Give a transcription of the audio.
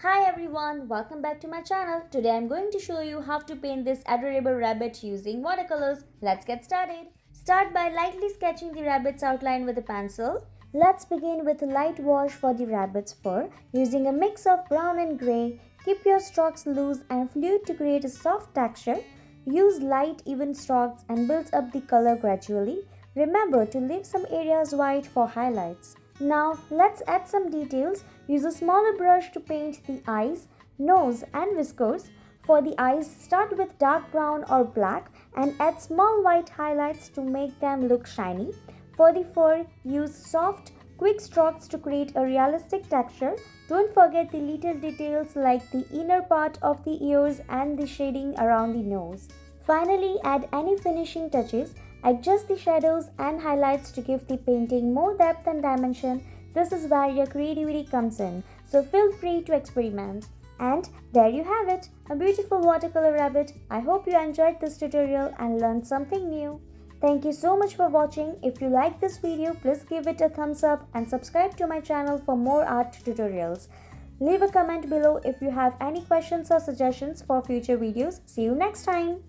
Hi everyone, welcome back to my channel. Today I'm going to show you how to paint this adorable rabbit using watercolors. Let's get started. Start by lightly sketching the rabbit's outline with a pencil. Let's begin with a light wash for the rabbit's fur using a mix of brown and grey. Keep your strokes loose and fluid to create a soft texture. Use light even strokes and build up the color gradually. Remember to leave some areas white for highlights. Now let's add some details. Use a smaller brush to paint the eyes, nose and whiskers. For the eyes, start with dark brown or black and add small white highlights to make them look shiny. For the fur, use soft, quick strokes to create a realistic texture. Don't forget the little details like the inner part of the ears and the shading around the nose. Finally, add any finishing touches. Adjust the shadows and highlights to give the painting more depth and dimension. This is where your creativity comes in, so feel free to experiment. And there you have it, a beautiful watercolor rabbit. I hope you enjoyed this tutorial and learned something new. Thank you so much for watching. If you like this video, please give it a thumbs up and subscribe to my channel for more art tutorials. Leave a comment below if you have any questions or suggestions for future videos. See you next time.